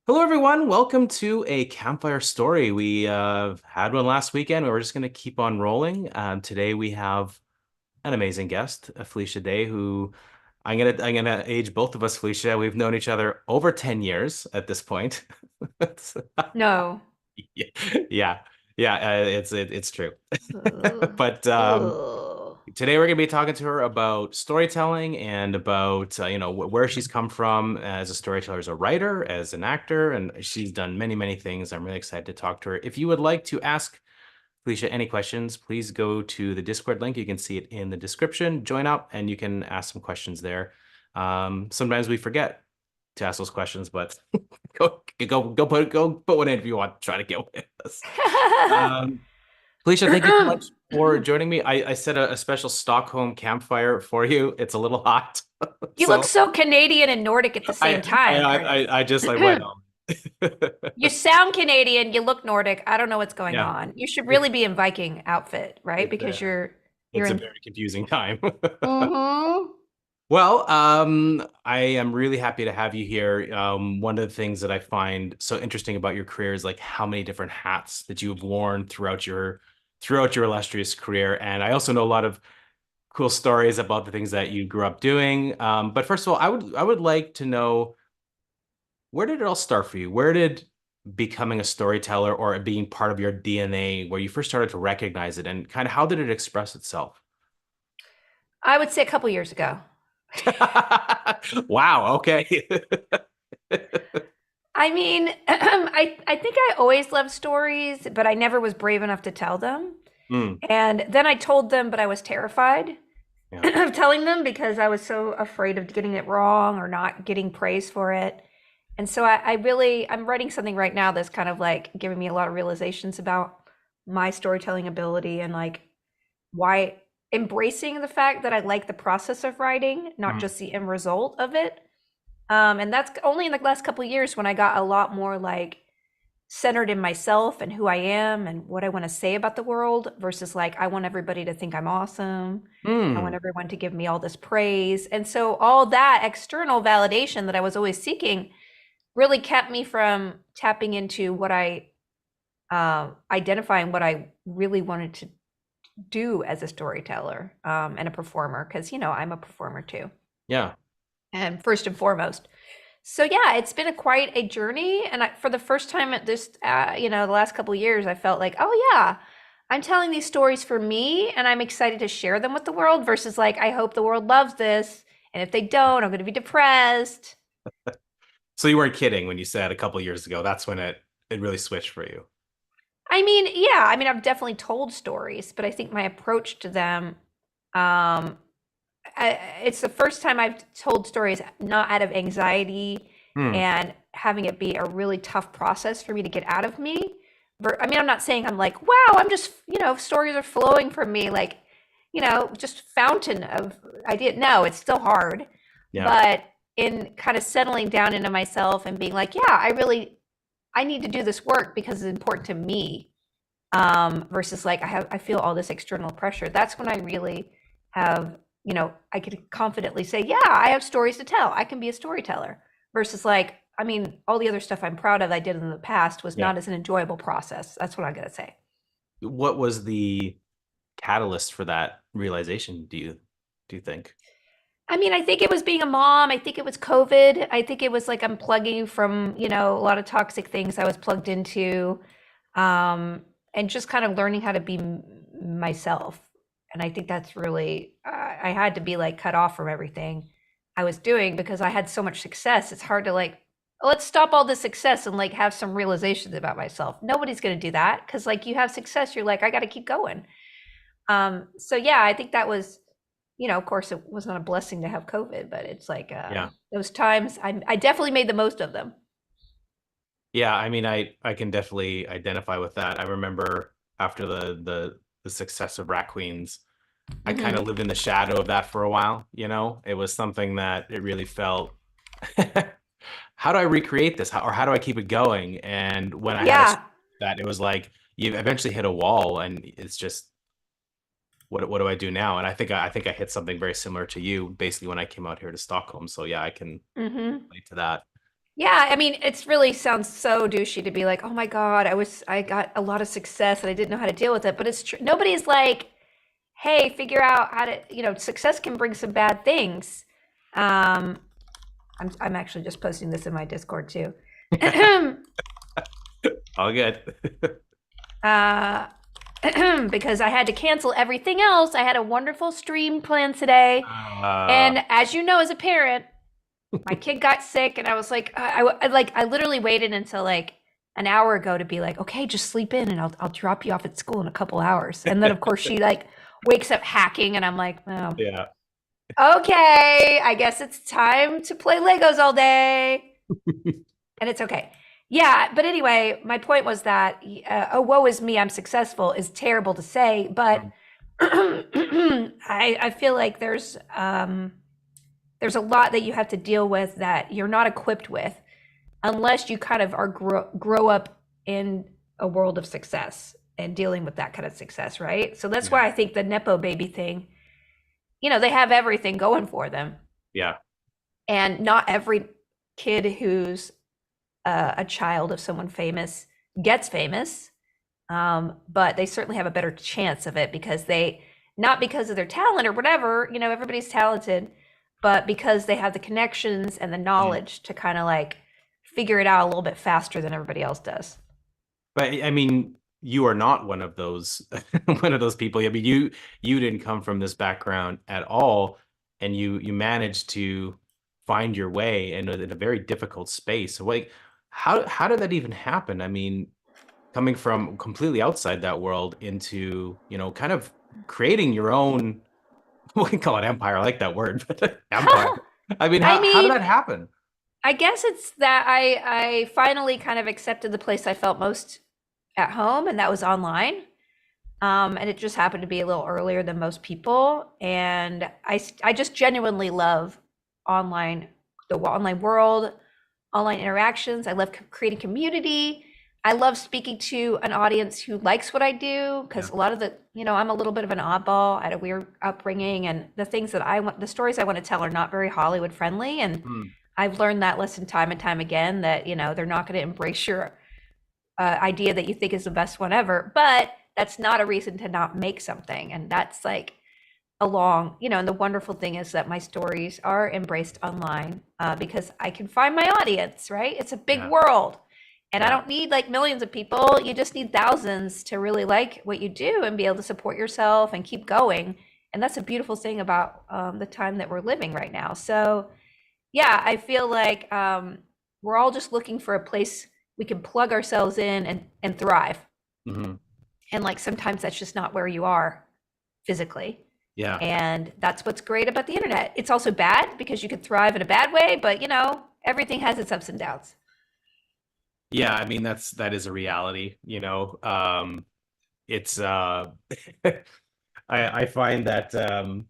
Hello, everyone. Welcome to a Campfire story. We had one last weekend. We're just going to keep on rolling. Today we have an amazing guest, Felicia Day, who I'm gonna age both of us, Felicia. We've known each other over 10 years at this point. No. Yeah, yeah, yeah. It's true. Ugh. But Ugh. today we're going to be talking to her about storytelling and about where she's come from as a storyteller, as a writer, as an actor, and she's done many, many things. I'm really excited to talk to her. If you would like to ask Felicia any questions, please go to the Discord link. You can see it in the description. Join up and you can ask some questions there. Sometimes we forget to ask those questions, but go put one in if you want to try to get with us. Um, Felicia, thank you so much for joining me. I set a special Stockholm campfire for you. It's a little hot, You look so so Canadian and Nordic at the same time, Kurtis. I just like went on. You sound Canadian, you look Nordic. I don't know what's going Yeah, on. You should really it's be in Viking outfit, right? it's Because a you're it's a in. very confusing time. Mm-hmm. Well, I am really happy to have you here. One of the things that I find so interesting about your career is like how many different hats that you've worn throughout your illustrious career. And I also know a lot of cool stories about the things that you grew up doing. But first of all, I would like to know, where did it all start for you? Where did becoming a storyteller or it being part of your DNA, where you first started to recognize it, and kind of how did it express itself? I would say a couple years ago. Wow, okay. I mean, I think I always loved stories, but I never was brave enough to tell them. Mm, And then I told them, but I was terrified yeah. of telling them because I was so afraid of getting it wrong or not getting praise for it. And so I'm writing something right now that's kind of like giving me a lot of realizations about my storytelling ability and like why embracing the fact that I like the process of writing, not Mm, just the end result of it. And that's only in the last couple of years when I got a lot more like centered in myself and who I am and what I want to say about the world versus like I want everybody to think I'm awesome. I want mm, everyone to give me all this praise. And so all that external validation that I was always seeking really kept me from tapping into what I identifying what I really wanted to do as a storyteller and a performer because I'm a performer too, yeah. and first and foremost. So yeah, it's been quite a journey, and for the first time at this, the last couple of years, I felt like, oh yeah, I'm telling these stories for me, and I'm excited to share them with the world. Versus like, I hope the world loves this, and if they don't, I'm going to be depressed. So you weren't kidding when you said a couple years ago, that's when it really switched for you. I mean, yeah, I mean, I've definitely told stories, but I think my approach to them, um, it's the first time I've told stories not out of anxiety Hmm. and having it be a really tough process for me to get out of me. I mean, I'm not saying I'm like, wow, I'm just, stories are flowing from me, like, just fountain of idea. No, it's still hard. Yeah. But in kind of settling down into myself and being like, yeah, I need to do this work because it's important to me. Versus like I feel all this external pressure. That's when I really have, I could confidently say, yeah, I have stories to tell. I can be a storyteller. Versus like, I mean, all the other stuff I'm proud of I did in the past was Yeah. not as an enjoyable process. That's what I'm gonna say. What was the catalyst for that realization, do you think? I mean, I think it was being a mom. I think it was COVID. I think it was like unplugging from, a lot of toxic things I was plugged into. Um, and just kind of learning how to be myself. And I think that's really, I had to be like cut off from everything I was doing because I had so much success. It's hard to like, let's stop all this success and like have some realizations about myself. Nobody's going to do that because like you have success, you're like, I got to keep going. So yeah, I think that was, of course, it was not a blessing to have COVID, but it's like Yeah. those times I definitely made the most of them. Yeah, I mean, I can definitely identify with that. I remember after the success of Rat Queens, I kind Hmm. of lived in the shadow of that for a while, you know? It was something that it really felt, how do I recreate this? Or how do I keep it going? And when I had Yeah. that, it was like you eventually hit a wall and it's just, what do I do now? And I think I hit something very similar to you basically when I came out here to Stockholm. So yeah, I can Hmm. relate to that. Yeah, I mean, it's really sounds so douchey to be like, "Oh my God, I got a lot of success and I didn't know how to deal with it." But it's true. Nobody's like, "Hey, figure out how to, success can bring some bad things." Um, I'm actually just posting this in my Discord too. All good. uh, because I had to cancel everything else. I had a wonderful stream planned today. Uh, And as you know, as a parent, my kid got sick, and I was like, I literally waited until like an hour ago to be like, okay, just sleep in, and I'll drop you off at school in a couple hours. And then of course she like wakes up hacking, and I'm like, oh, yeah. okay, I guess it's time to play Legos all day, and it's okay. Yeah, but anyway, my point was that, oh, woe is me, I'm successful is terrible to say, but I feel like there's a lot that you have to deal with that you're not equipped with unless you kind of are grow up in a world of success and dealing with that kind of success, right? So that's Yeah. why I think the nepo baby thing, they have everything going for them, Yeah. and not every kid who's a child of someone famous gets famous. But they certainly have a better chance of it because not because of their talent or whatever, everybody's talented, but because they have the connections and the Mm. knowledge to kind of like figure it out a little bit faster than everybody else does. But I mean, you are not one of those one of those people. I mean, you didn't come from this background at all, and you managed to find your way in a very difficult space. So like, how did that even happen? I mean, coming from completely outside that world into, kind of creating your own, we can call it empire. I like that word, but empire. I mean, I how did mean, that happen? I guess it's that I finally kind of accepted the place I felt most at home, and that was online. And it just happened to be a little earlier than most people. And I just genuinely love online, the online world, online interactions. I love creating community. I love speaking to an audience who likes what I do Yeah. because a lot of I'm a little bit of an oddball. I had a weird upbringing, and the things that the stories I want to tell are not very Hollywood friendly. And Hmm. I've learned that lesson time and time again that, they're not going to embrace your idea that you think is the best one ever, but that's not a reason to not make something. And that's like and the wonderful thing is that my stories are embraced online because I can find my audience, right? It's a big Yeah. world. And I Yeah. don't need like millions of people. You just need thousands to really like what you do and be able to support yourself and keep going. And that's a beautiful thing about the time that we're living right now. So, yeah, I feel like we're all just looking for a place we can plug ourselves in and thrive. Hmm. And like sometimes that's just not where you are physically. Yeah. And that's what's great about the internet. It's also bad because you could thrive in a bad way, but everything has its ups and downs. Yeah, I mean that is a reality, you know. It's I find that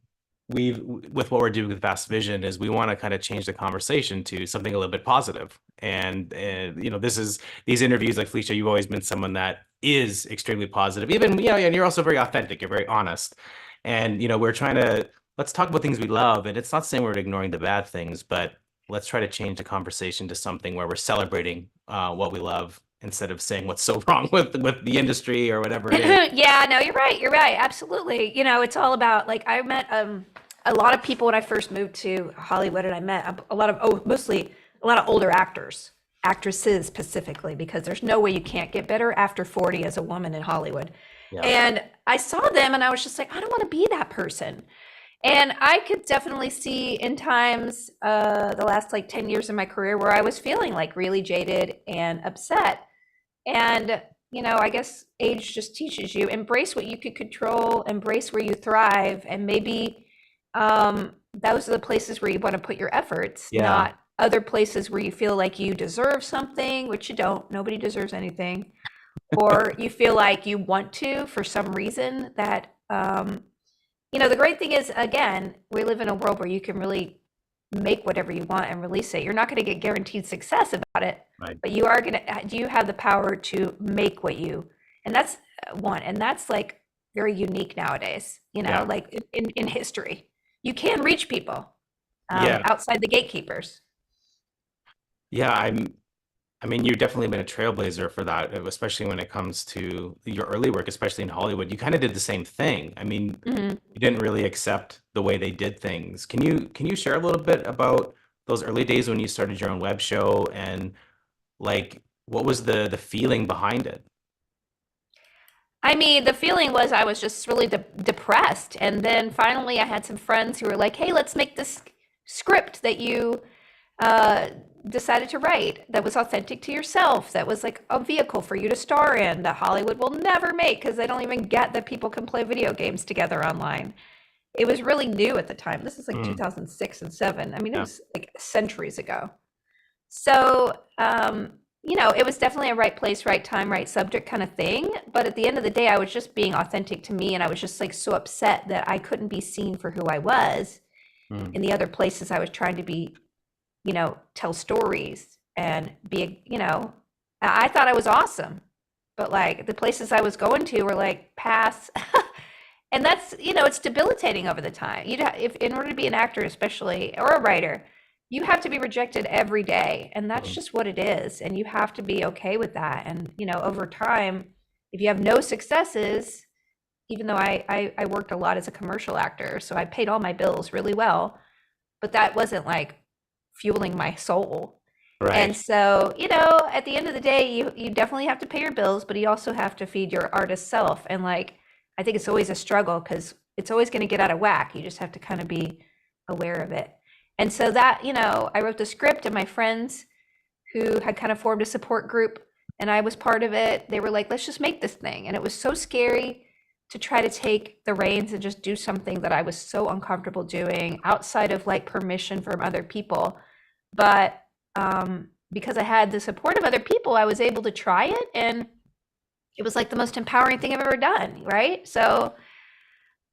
we've with what we're doing with Fast Vision is we want to kind of change the conversation to something a little bit positive. And this is these interviews like Felicia, you've always been someone that is extremely positive. Even, and you're also very authentic, you're very honest. And we're trying to let's talk about things we love. And it's not saying we're ignoring the bad things, but let's try to change the conversation to something where we're celebrating what we love instead of saying what's so wrong with the industry or whatever it is. Yeah, no, you're right. You're right. Absolutely. It's all about like I met a lot of people when I first moved to Hollywood, and I met a lot of mostly a lot of older actors, actresses specifically, because there's no way you can't get better after 40 as a woman in Hollywood. Yeah. And I saw them and I was just like, I don't want to be that person. And I could definitely see in times the last like 10 years of my career where I was feeling like really jaded and upset. And, I guess age just teaches you embrace what you could control, embrace where you thrive, and maybe those are the places where you want to put your efforts, Yeah. not other places where you feel like you deserve something, which you don't. Nobody deserves anything. Or you feel like you want to for some reason that, the great thing is, again, we live in a world where you can really make whatever you want and release it. You're not going to get guaranteed success about it, Right. but you are going to, do you have the power to make and that's one, and that's like very unique nowadays, Yeah. like in history. You can reach people Yeah. outside the gatekeepers. Yeah, I mean, you've definitely been a trailblazer for that, especially when it comes to your early work, especially in Hollywood. You kind of did the same thing. I mean, Mhm. you didn't really accept the way they did things. Can you share a little bit about those early days when you started your own web show and like what was the feeling behind it? I mean, the feeling was I was just really depressed. And then finally, I had some friends who were like, hey, let's make this script that you uh, decided to write that was authentic to yourself, that was like a vehicle for you to star in that Hollywood will never make because they don't even get that people can play video games together online. It was really new at the time. This is like Mm, 2006 and 7. I mean, it yeah. was like centuries ago. So, it was definitely a right place, right time, right subject kind of thing. But at the end of the day, I was just being authentic to me. And I was just like so upset that I couldn't be seen for who I was Mm. in the other places I was trying to be, tell stories and be, I thought I was awesome. But like the places I was going to were like pass. And that's, it's debilitating over the time. If in order to be an actor, especially, or a writer, you have to be rejected every day, and that's Mhm. just what it is. And you have to be okay with that. And over time, if you have no successes, even though I worked a lot as a commercial actor, so I paid all my bills really well, but that wasn't like fueling my soul. And Right. so, at the end of the day, you definitely have to pay your bills, but you also have to feed your artist self. And like, I think it's always a struggle because it's always going to get out of whack. You just have to kind of be aware of it. And so that, I wrote the script, and my friends who had kind of formed a support group, and I was part of it, they were like, let's just make this thing. And it was so scary to try to take the reins and just do something that I was so uncomfortable doing outside of like permission from other people. But because I had the support of other people, I was able to try it, and it was like the most empowering thing I've ever done, right? So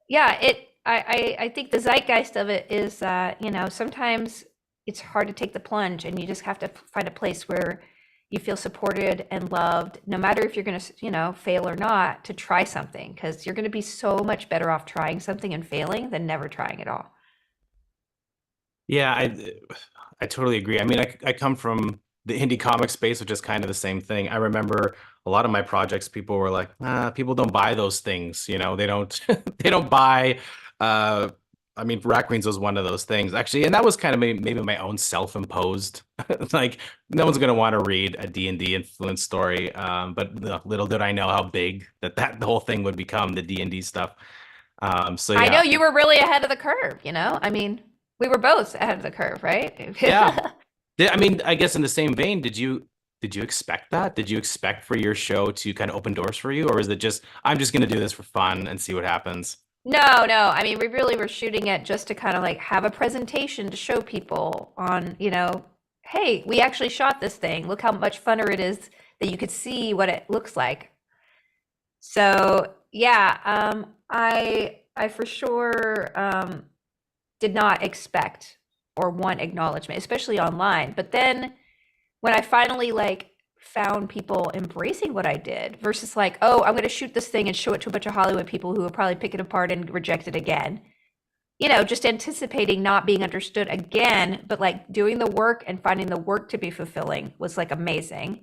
yeah, I think the zeitgeist of it is that, sometimes it's hard to take the plunge, and you just have to find a place where you feel supported and loved, no matter if you're going to, fail or not, to try something, because you're going to be so much better off trying something and failing than never trying at all. Yeah, I totally agree. I mean, I come from the indie comic space, which is kind of the same thing. I remember a lot of my projects, people were like, people don't buy those things, they don't they don't buy uh I mean, Rat Queens was one of those things actually, and that was kind of maybe my own self-imposed. Like, no one's gonna want to read a D&D influence story. But little did I know how big that the whole thing would become, the D&D stuff. So I yeah. know you were really ahead of the curve, I mean, we were both ahead of the curve, right? Yeah. I mean, I guess in the same vein, did you expect that? Did you expect for your show to kind of open doors for you, or is it just I'm just going to do this for fun and see what happens? No, no. I mean, we really were shooting it just to kind of like have a presentation to show people on, hey, we actually shot this thing. Look how much funner it is that you could see what it looks like. So yeah, I for sure did not expect or want acknowledgement, especially online. But then when I finally like found people embracing what I did versus like, oh, I'm going to shoot this thing and show it to a bunch of Hollywood people who will probably pick it apart and reject it again. Just anticipating not being understood again, but like doing the work and finding the work to be fulfilling was like amazing.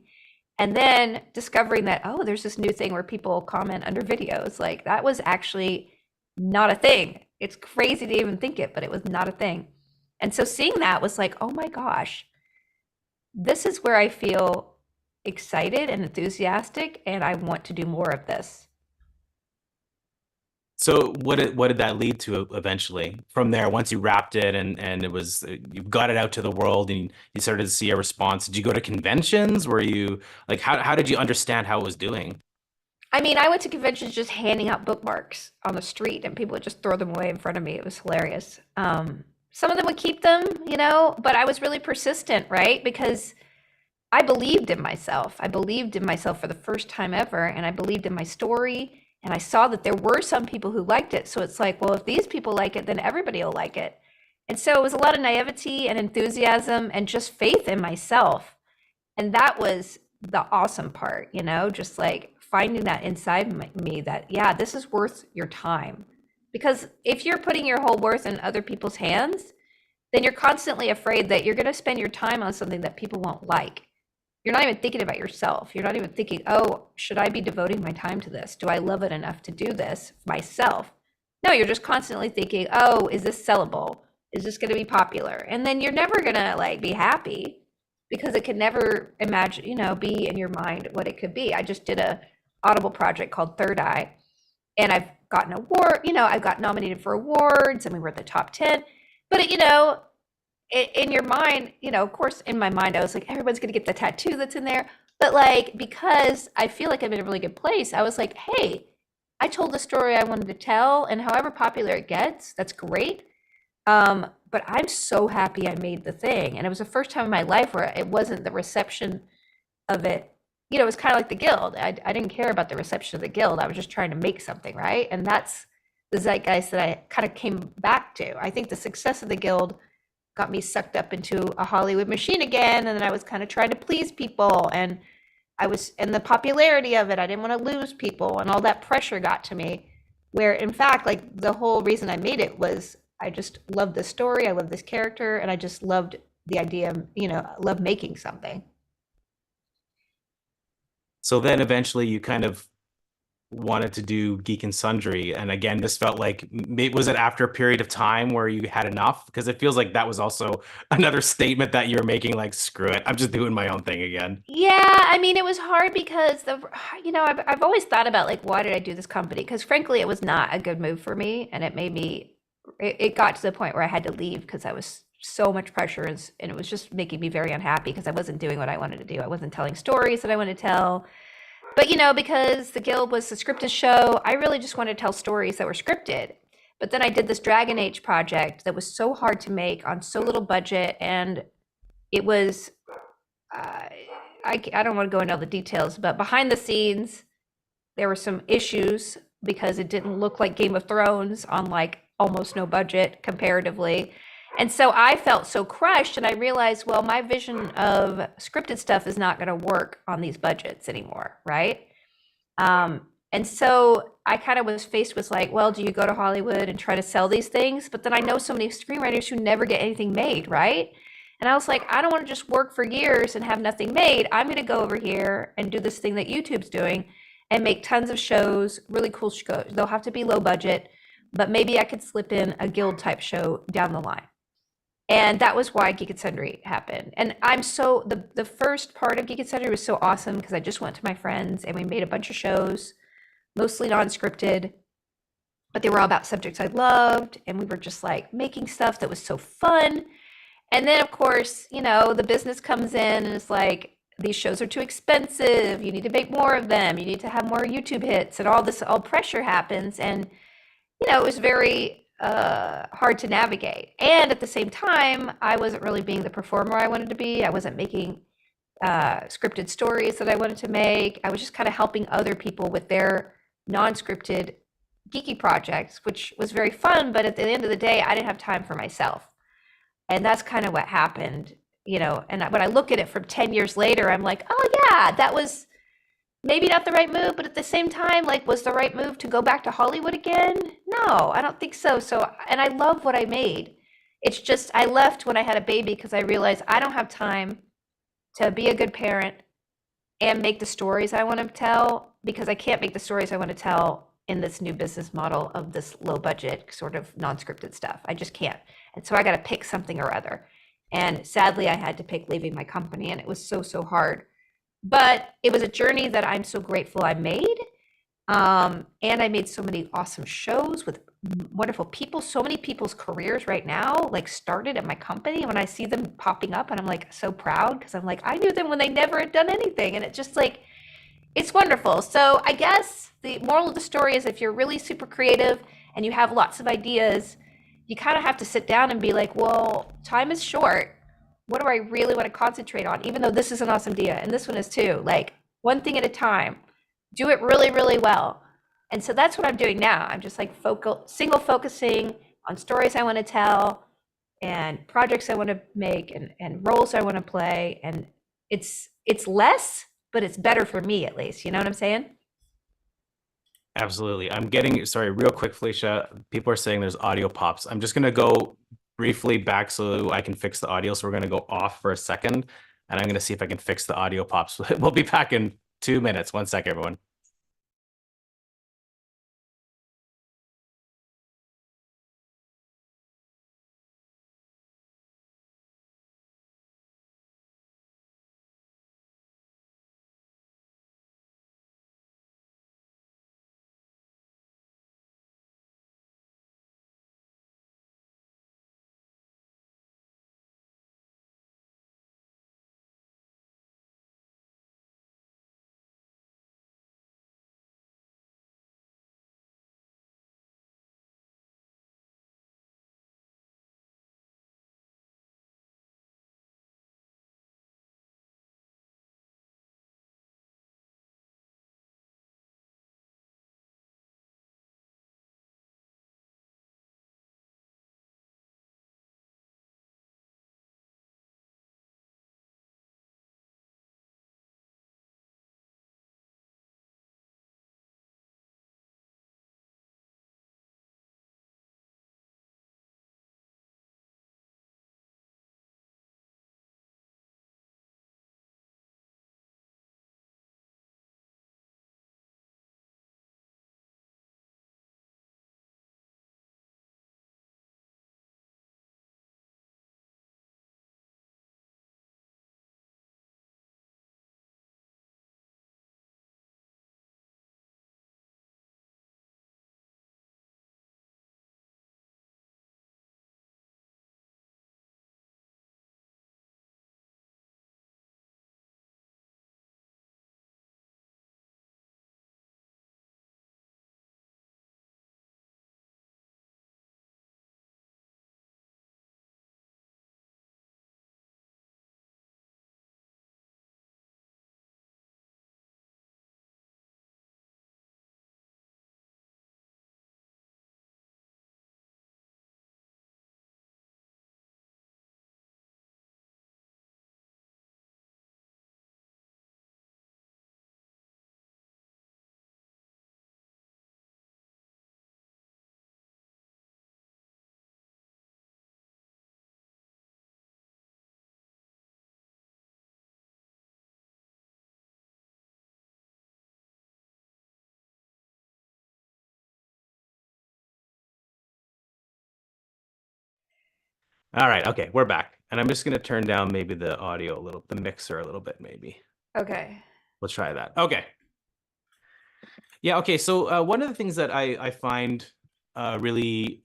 And then discovering that, oh, there's this new thing where people comment under videos. Like that was actually not a thing. It's crazy to even think it, but it was not a thing. And so seeing that was like, oh my gosh, this is where I feel excited and enthusiastic, and I want to do more of this. So what did that lead to eventually from there? Once you wrapped it and it was you got it out to the world and you started to see a response. Did you go to conventions? Were you like how did you understand how it was doing? I mean, I went to conventions just handing out bookmarks on the street, and people would just throw them away in front of me. It was hilarious. Some of them would keep them, but I was really persistent, right? Because I believed in myself. I believed in myself for the first time ever, and I believed in my story. And I saw that there were some people who liked it. So it's like, well, if these people like it, then everybody will like it. And so it was a lot of naivety and enthusiasm and just faith in myself. And that was the awesome part, just like finding that inside me that, yeah, this is worth your time. Because if you're putting your whole worth in other people's hands, then you're constantly afraid that you're going to spend your time on something that people won't like. You're not even thinking about yourself. You're not even thinking, oh, should I be devoting my time to this? Do I love it enough to do this myself? No, you're just constantly thinking, oh, is this sellable? Is this going to be popular? And then you're never going to like be happy because it can never imagine, be in your mind what it could be. I just did a Audible project called Third Eye, and I've gotten award, I've got nominated for awards, and we were at the top 10. But in your mind, of course, in my mind, I was like, everyone's gonna get the tattoo that's in there. But like, because I feel like I'm in a really good place, I was like, hey, I told the story I wanted to tell, and however popular it gets, that's great. But I'm so happy I made the thing. And it was the first time in my life where it wasn't the reception of it. It was kind of like the guild. I didn't care about the reception of the guild. I was just trying to make something, right? And that's the zeitgeist that I kind of came back to. I think the success of the guild got me sucked up into a Hollywood machine again. And then I was kind of trying to please people. And and the popularity of it, I didn't want to lose people. And all that pressure got to me. Where in fact, like the whole reason I made it was I just loved the story. I loved this character. And I just loved the idea of, love making something. So then eventually you kind of wanted to do Geek and Sundry. And again, this felt like, was it after a period of time where you had enough? Because it feels like that was also another statement that you're making, like, screw it, I'm just doing my own thing again. Yeah, I mean, it was hard because I've always thought about like, why did I do this company? Because frankly, it was not a good move for me. And it got to the point where I had to leave because I was so much pressure and it was just making me very unhappy because I wasn't doing what I wanted to do. I wasn't telling stories that I wanted to tell. But because the Guild was a scripted show, I really just wanted to tell stories that were scripted. But then I did this Dragon Age project that was so hard to make on so little budget, and it was I don't want to go into all the details, but behind the scenes there were some issues because it didn't look like Game of Thrones on like almost no budget comparatively. And so I felt so crushed, and I realized, well, my vision of scripted stuff is not going to work on these budgets anymore, right? And so I kind of was faced with like, well, do you go to Hollywood and try to sell these things? But then I know so many screenwriters who never get anything made, right? And I was like, I don't want to just work for years and have nothing made. I'm going to go over here and do this thing that YouTube's doing and make tons of shows, really cool shows. They'll have to be low budget, but maybe I could slip in a guild type show down the line. And that was why Geek and Sundry happened. And I'm so, the first part of Geek and Sundry was so awesome because I just went to my friends and we made a bunch of shows, mostly non-scripted, but they were all about subjects I loved. And we were just like making stuff that was so fun. And then of course, the business comes in and it's like, these shows are too expensive. You need to make more of them. You need to have more YouTube hits, and all pressure happens. And, it was very, hard to navigate. And at the same time, I wasn't really being the performer I wanted to be. I wasn't making scripted stories that I wanted to make. I was just kind of helping other people with their non-scripted geeky projects, which was very fun. But at the end of the day, I didn't have time for myself. And that's kind of what happened, and when I look at it from 10 years later, I'm like, oh yeah, that was maybe not the right move, but at the same time, like, was the right move to go back to Hollywood again? No, I don't think so. And I love what I made. It's just, I left when I had a baby because I realized I don't have time to be a good parent and make the stories I want to tell, because I can't make the stories I want to tell in this new business model of this low budget sort of non-scripted stuff. I just can't. And so I got to pick something or other. And sadly, I had to pick leaving my company, and it was so, so hard. But it was a journey that I'm so grateful I made. And I made so many awesome shows with wonderful people. So many people's careers right now, like, started at my company. When I see them popping up, and I'm like so proud because I'm like, I knew them when they never had done anything. And it just like, it's wonderful. So I guess the moral of the story is, if you're really super creative and you have lots of ideas, you kind of have to sit down and be like, well, time is short. What do I really want to concentrate on? Even though this is an awesome idea, and this one is too, like, one thing at a time, do it really, really well. And so that's what I'm doing now. I'm just like focusing on stories I want to tell and projects I want to make and roles I want to play. And it's less, but it's better for me, at least. You know what I'm saying? Absolutely. I'm getting, sorry, real quick, Felicia. People are saying there's audio pops. I'm just going to go briefly back so I can fix the audio. So we're going to go off for a second, and I'm going to see if I can fix the audio pops. We'll be back in 2 minutes. One sec, everyone. All right. Okay, we're back. And I'm just going to turn down maybe the audio a little, the mixer a little bit, maybe. Okay. We'll try that. Okay. Yeah. Okay. So one of the things that I find really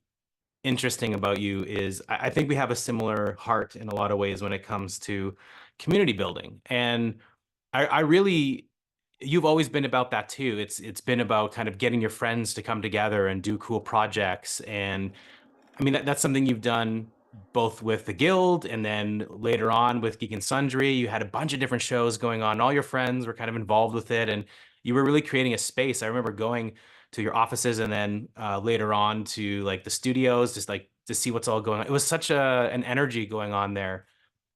interesting about you is I think we have a similar heart in a lot of ways when it comes to community building. And I really, you've always been about that too. It's been about kind of getting your friends to come together and do cool projects. And I mean, that's something you've done both with the Guild and then later on with Geek and Sundry. You had a bunch of different shows going on. All your friends were kind of involved with it, and you were really creating a space. I remember going to your offices and then later on to like the studios, just like to see what's all going on. It was such an energy going on there.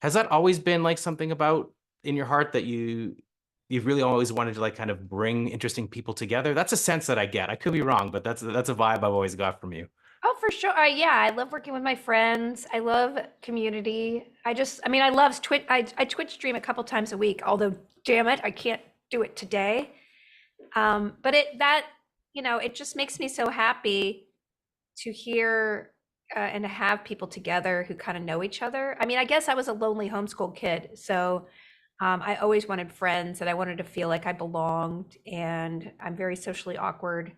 Has that always been like something about in your heart that you've really always wanted to like kind of bring interesting people together? That's a sense that I get. I could be wrong, but that's a vibe I've always got from you. Oh, for sure. Yeah, I love working with my friends. I love community. I mean, I love Twitch. I Twitch stream a couple times a week, although damn it, I can't do it today. But it just makes me so happy to hear and to have people together who kind of know each other. I mean, I guess I was a lonely homeschool kid, so I always wanted friends and I wanted to feel like I belonged, and I'm very socially awkward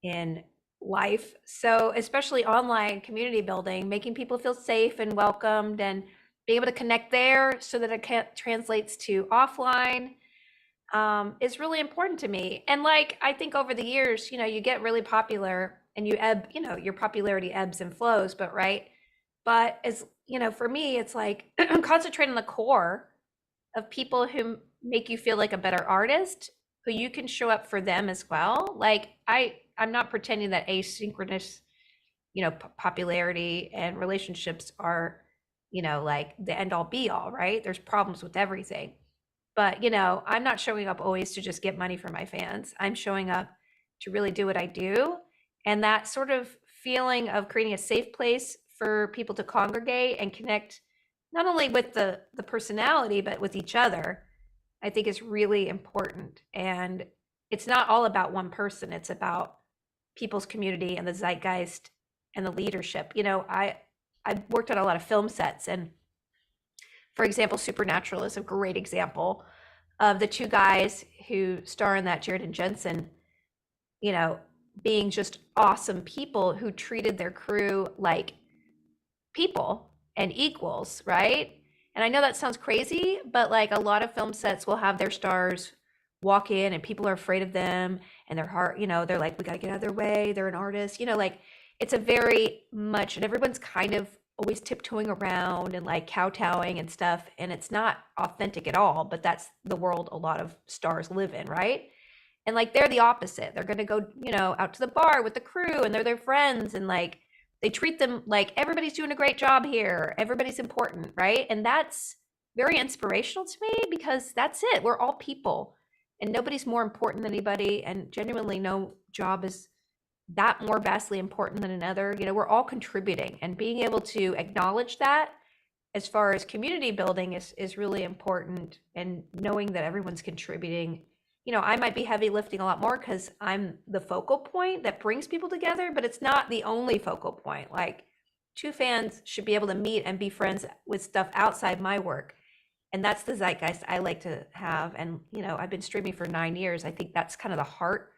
in life. So, especially online community building, making people feel safe and welcomed and being able to connect there so that translates to offline is really important to me. And like, I think over the years, you get really popular and your popularity ebbs and flows, but right. But for me, it's like concentrate on the core of people who make you feel like a better artist, who you can show up for them as well. Like I'm not pretending that asynchronous, popularity and relationships are, like the end all be all, right? There's problems with everything. But, I'm not showing up always to just get money from my fans. I'm showing up to really do what I do. And that sort of feeling of creating a safe place for people to congregate and connect not only with the personality, but with each other, I think is really important. And it's not all about one person. It's about people's community and the zeitgeist and the leadership. I worked on a lot of film sets, and for example, Supernatural is a great example of the two guys who star in that, Jared and Jensen, you know, being just awesome people who treated their crew like people and equals, right? And I know that sounds crazy, but like a lot of film sets will have their stars walk in and people are afraid of them and their heart, they're like, we got to get out of their way. They're an artist, like it's a very much, and everyone's kind of always tiptoeing around and like kowtowing and stuff. And it's not authentic at all, but that's the world a lot of stars live in, right? And like they're the opposite. They're going to go, out to the bar with the crew and they're their friends, and like they treat them like everybody's doing a great job here. Everybody's important, right? And that's very inspirational to me because that's it. We're all people and nobody's more important than anybody. And genuinely, no job is that more vastly important than another. We're all contributing, and being able to acknowledge that as far as community building is really important, and knowing that everyone's contributing. I might be heavy lifting a lot more because I'm the focal point that brings people together, but it's not the only focal point. Like, two fans should be able to meet and be friends with stuff outside my work. And that's the zeitgeist I like to have. And, I've been streaming for 9 years. I think that's kind of the heart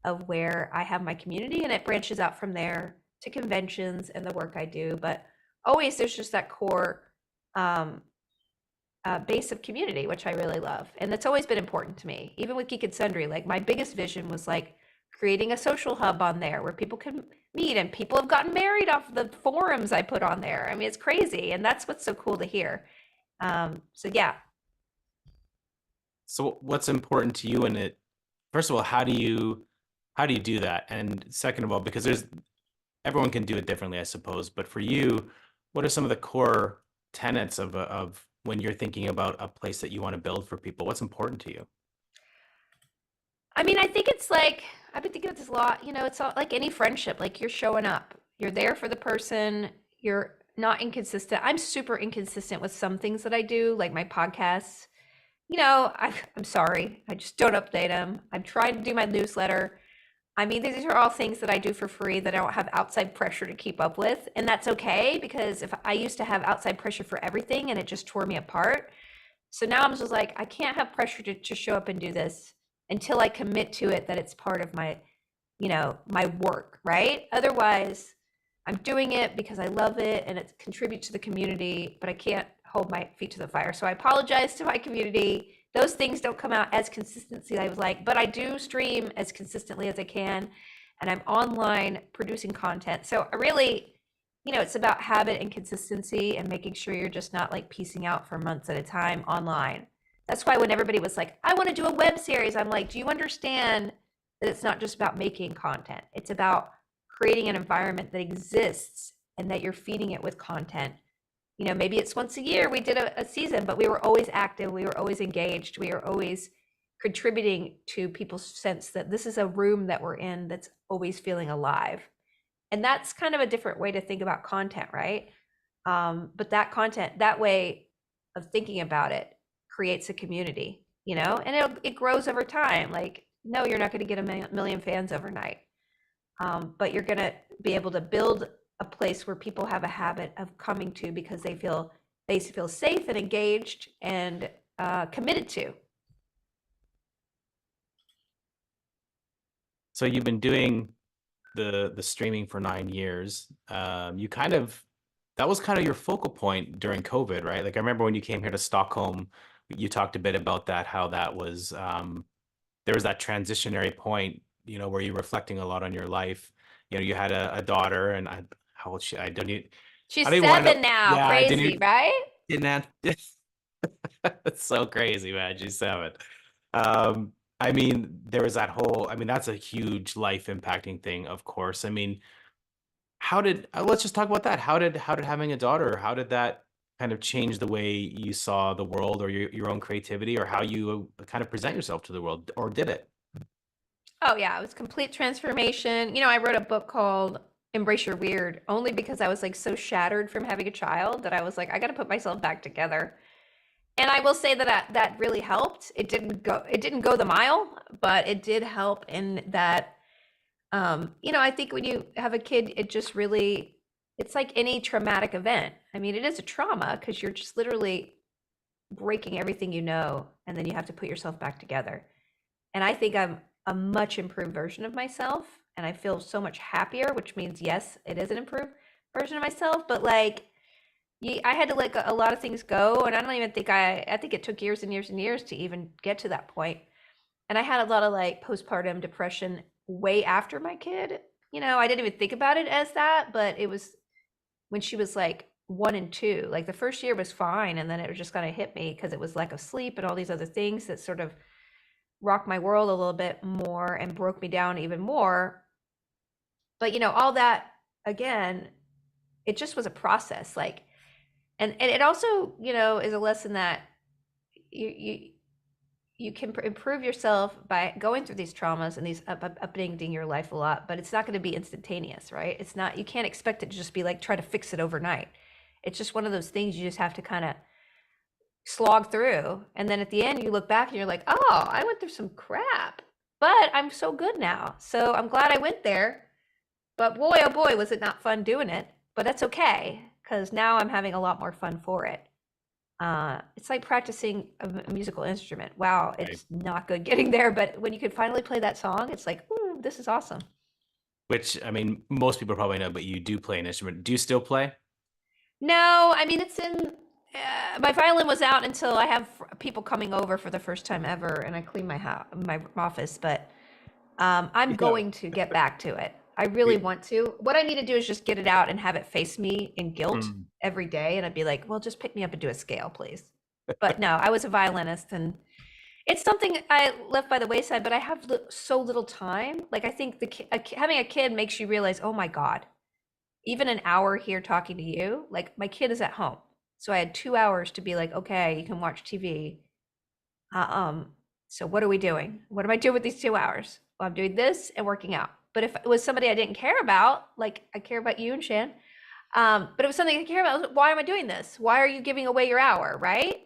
of where I have my community, and it branches out from there to conventions and the work I do. But always there's just that core base of community, which I really love. And that's always been important to me. Even with Geek and Sundry, like my biggest vision was like creating a social hub on there where people can meet, and people have gotten married off the forums I put on there. I mean, it's crazy. And that's what's so cool to hear. So yeah. So what's important to you in it? First of all, how do you do that? And second of all, because everyone can do it differently, I suppose, but for you, what are some of the core tenets of when you're thinking about a place that you want to build for people? What's important to you? I mean, I think it's like, I've been thinking about this a lot. It's all, like any friendship, like you're showing up, you're there for the person, you're not inconsistent. I'm super inconsistent with some things that I do, like my podcasts. I'm sorry, I just don't update them. I'm trying to do my newsletter. I mean, these are all things that I do for free that I don't have outside pressure to keep up with. And that's okay, because if I used to have outside pressure for everything and it just tore me apart. So now I'm just like, I can't have pressure to show up and do this until I commit to it, that it's part of my, my work, right? Otherwise, I'm doing it because I love it and it contributes to the community, but I can't hold my feet to the fire. So I apologize to my community. Those things don't come out as consistency as I would like, but I do stream as consistently as I can, and I'm online producing content. So I really, it's about habit and consistency and making sure you're just not like piecing out for months at a time online. That's why when everybody was like, I want to do a web series, I'm like, do you understand that it's not just about making content? It's about creating an environment that exists and that you're feeding it with content. Maybe it's once a year we did a season, but we were always active. We were always engaged. We were always contributing to people's sense that this is a room that we're in that's always feeling alive. And that's kind of a different way to think about content, right? But that content, that way of thinking about it creates a community, and it grows over time. Like, no, you're not going to get a million fans overnight. But you're going to be able to build a place where people have a habit of coming to because they feel safe and engaged and committed to. So you've been doing the streaming for 9 years. That was kind of your focal point during COVID, right? Like I remember when you came here to Stockholm, you talked a bit about that, how that was there was that transitionary point, where you're reflecting a lot on your life. You had a daughter, and how old she? She's I don't even want to 7 know. now. Yeah, Crazy, right? didn't it's so crazy, man. She's 7. I mean, there was that whole. I mean, that's a huge life impacting thing, of course. I mean, let's just talk about that. How did having a daughter? How did that kind of change the way you saw the world, or your own creativity, or how you kind of present yourself to the world, or did it? Oh yeah, it was complete transformation. I wrote a book called embrace your weird, only because I was like so shattered from having a child that I was like, I got to put myself back together. And I will say that that really helped. It didn't go the mile, but it did help in that. I think when you have a kid, it just really, it's like any traumatic event. I mean, it is a trauma because you're just literally breaking everything you know, and then you have to put yourself back together. And I think I'm a much improved version of myself, and I feel so much happier, which means yes, it is an improved version of myself. But like, I had to let a lot of things go, and I don't even think I think it took years and years and years to even get to that point. And I had a lot of like postpartum depression way after my kid. I didn't even think about it as that, but it was when she was like 1 and 2. Like the first year was fine, and then it was just kind of hit me because it was lack of sleep and all these other things that sort of rocked my world a little bit more and broke me down even more. But all that again, it just was a process. Like, and it also is a lesson that you you can improve yourself by going through these traumas and these upending your life a lot, but it's not going to be instantaneous, right? It's not, you can't expect it to just be like try to fix it overnight. It's just one of those things you just have to kind of slog through, and then at the end you look back and you're like, oh, I went through some crap, but I'm so good now, so I'm glad I went there. But boy, oh boy, was it not fun doing it. But that's okay, because now I'm having a lot more fun for it. It's like practicing a musical instrument. Wow, Right. it's not good getting there, but when you can finally play that song, it's like, ooh, this is awesome. Which, I mean, most people probably know, but you do play an instrument. Do you still play? No, I mean, it's in, my violin was out until I have people coming over for the first time ever, and I clean my house, my office, but I'm Yeah. going to get back to it. I really We, want to. What I need to do is just get it out and have it face me in guilt mm. every day, and I'd be like, well, just pick me up and do a scale, please. But no, I was a violinist, and it's something I left by the wayside, but I have so little time. Like, I think having a kid makes you realize, oh my God, even an hour here talking to you, like my kid is at home. So I had 2 hours to be like, okay, you can watch TV. Uh, um, so what are we doing? What am I doing with these 2 hours? Well, I'm doing this and working out. But if it was somebody I didn't care about, like I care about you and Shan, but it was something I care about, I was like, why am I doing this? Why are you giving away your hour, right?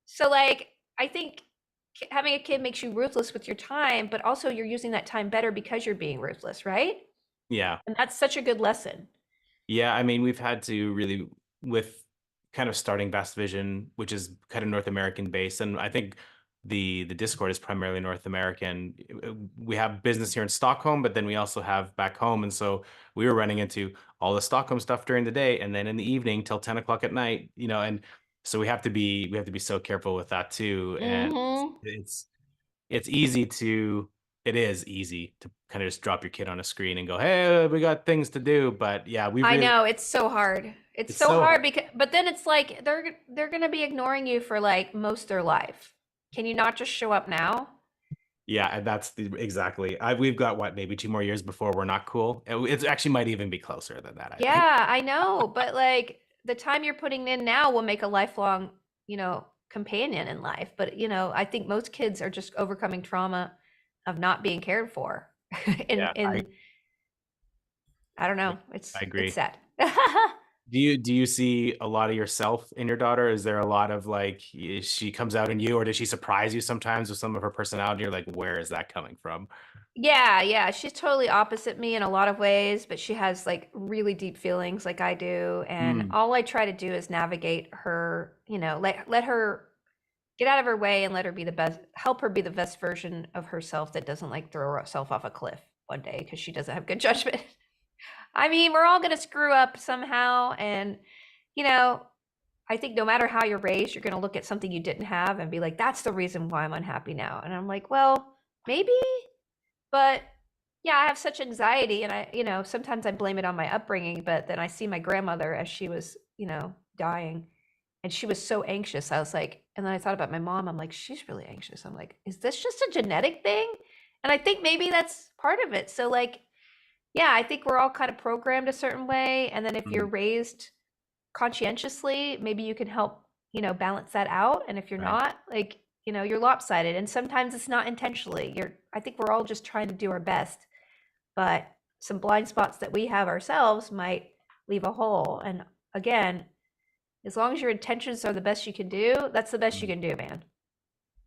So like, I think having a kid makes you ruthless with your time, but also you're using that time better because you're being ruthless, right? Yeah. And that's such a good lesson. Yeah, I mean, we've had to really, with kind of starting Best Vision, which is kind of North American based, and I think the Discord is primarily North American. We have business here in Stockholm, but then we also have back home, and so we were running into all the Stockholm stuff during the day, and then in the evening till 10 o'clock at night, and so we have to be so careful with that too, and Mm-hmm. it's it's easy to it is easy to kind of just drop your kid on a screen and go, hey, we got things to do. But yeah, we I really, know, it's so hard. It's it's so so hard hard. because, but then it's like they're gonna be ignoring you for like most of their life. Can you not just show up now? Yeah, and that's exactly. We've got what, maybe 2 more years before we're not cool. It actually might even be closer than that, I think. Yeah, I know, but like the time you're putting in now will make a lifelong, companion in life. But I think most kids are just overcoming trauma of not being cared for. In Yeah, in I don't I know. I It's agree. sad. Do you see a lot of yourself in your daughter? Is there a lot of like she comes out in you, or does she surprise you sometimes with some of her personality? You're like, where is that coming from? Yeah, yeah, she's totally opposite me in a lot of ways, but she has like really deep feelings like I do, and Mm, all I try to do is navigate her, let her get out of her way and let her be the best, help her be the best version of herself that doesn't like throw herself off a cliff one day because she doesn't have good judgment. I mean, we're all gonna screw up somehow, and you know, I think no matter how you're raised, you're gonna look at something you didn't have and be like, "That's the reason why I'm unhappy now." And I'm like, "Well, maybe." But yeah, I have such anxiety, and sometimes I blame it on my upbringing, but then I see my grandmother as she was, dying, and she was so anxious. I was like, and then I thought about my mom. I'm like, she's really anxious. I'm like, is this just a genetic thing? And I think maybe that's part of it. So like, yeah, I think we're all kind of programmed a certain way, and then if you're mm, raised conscientiously, maybe you can help, balance that out. And if you're right. not, like, you're lopsided. And sometimes it's not intentionally. I think we're all just trying to do our best, but some blind spots that we have ourselves might leave a hole. And again, as long as your intentions are the best you can do, that's the best you Mm. can do, man.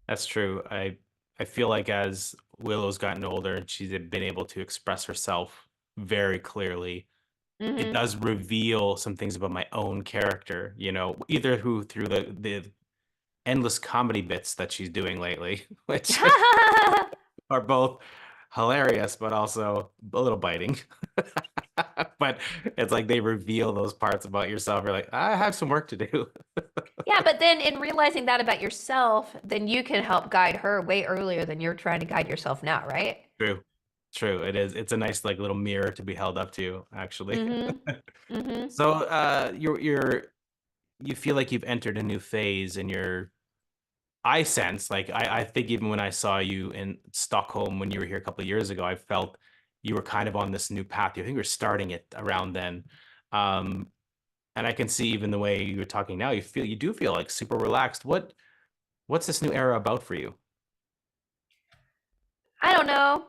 That's true. I feel like as Willow's gotten older and she's been able to express herself very clearly, it Mm-hmm. does reveal some things about my own character, either through the endless comedy bits that she's doing lately, which are both hilarious but also a little biting. But it's like they reveal those parts about yourself. You're like, I have some work to do. Yeah, but then in realizing that about yourself, then you can help guide her way earlier than you're trying to guide yourself now, right? True. True. It is. It's a nice like little mirror to be held up to, actually. Mm-hmm. Mm-hmm. So you feel like you've entered a new phase in your I sense, like I think even when I saw you in Stockholm when you were here a couple of years ago, I felt you were kind of on this new path. I think you were starting it around then. Um, and I can see even the way you were talking now, you do feel like super relaxed. What's this new era about for you? I don't know.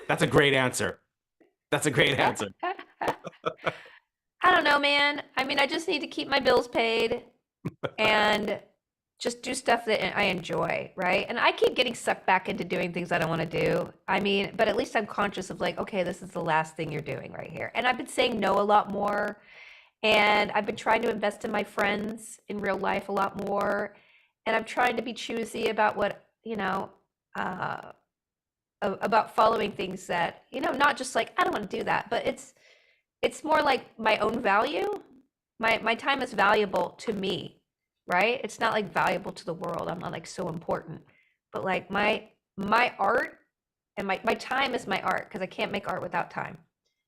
That's a great answer. That's a great answer. I don't know, man. I mean, I just need to keep my bills paid and just do stuff that I enjoy, right? And I keep getting sucked back into doing things I don't want to do. I mean, but at least I'm conscious of like, okay, this is the last thing you're doing right here. And I've been saying no a lot more. And I've been trying to invest in my friends in real life a lot more. And I'm trying to be choosy about what, uh, about following things that, not just like, I don't want to do that, but it's more like my own value. My time is valuable to me, right? It's not like valuable to the world. I'm not like so important. But like my art and my time is my art because I can't make art without time.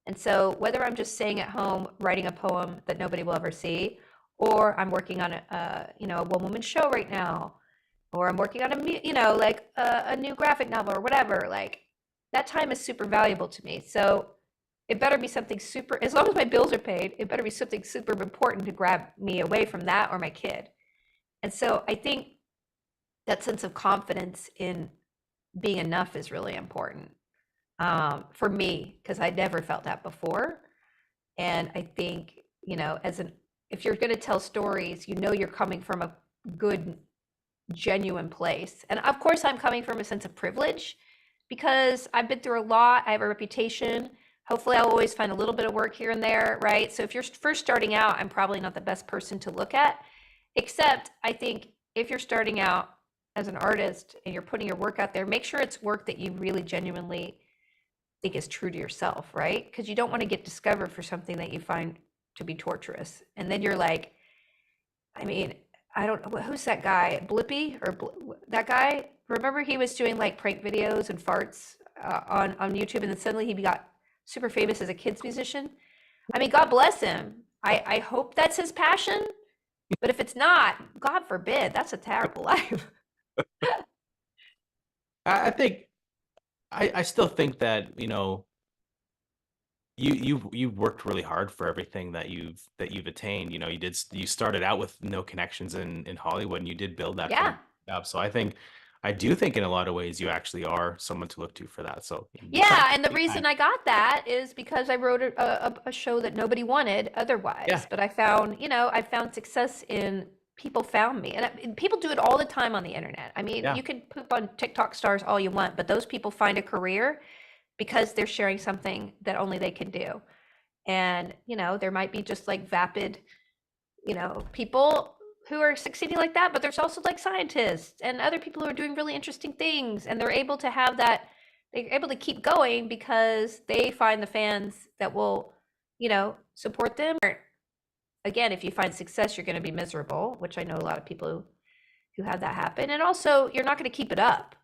And so whether I'm just staying at home writing a poem that nobody will ever see, or I'm working on a one woman show right now, or I'm working on like a new graphic novel or whatever, like that time is super valuable to me. So it better be something super, as long as my bills are paid, it better be something super important to grab me away from that or my kid. And so I think that sense of confidence in being enough is really important for me because I never felt that before. And I think, if you're going to tell stories, you're coming from a good, genuine place. And of course, I'm coming from a sense of privilege because I've been through a lot. I have a reputation. Hopefully, I'll always find a little bit of work here and there, right? So if you're first starting out, I'm probably not the best person to look at. Except, I think if you're starting out as an artist and you're putting your work out there, make sure it's work that you really genuinely think is true to yourself, right? Because you don't want to get discovered for something that you find to be torturous. And then you're like, I mean, I don't know, who's that guy? Blippy or that guy? Remember he was doing like prank videos and farts on YouTube, and then suddenly he got super famous as a kids musician. I mean, God bless him. I hope that's his passion, but if it's not, God forbid, that's a terrible life. I think I still think that, you've worked really hard for everything that you've attained. You started out with no connections in Hollywood and you did build that from Yeah. up. So I do think in a lot of ways you actually are someone to look to for that. So Yeah, and the reason I got that is because I wrote a show that nobody wanted yeah, otherwise. But I found success in people found me. And people do it all the time on the internet. I mean, yeah. you can poop on TikTok stars all you want, but those people find a career because they're sharing something that only they can do. And, there might be just like vapid, people who are succeeding like that, but there's also like scientists and other people who are doing really interesting things and they're able to have that they're able to keep going because they find the fans that will, support them. Again, if you find success, you're going to be miserable, which I know a lot of people who have that happen. And also, you're not going to keep it up.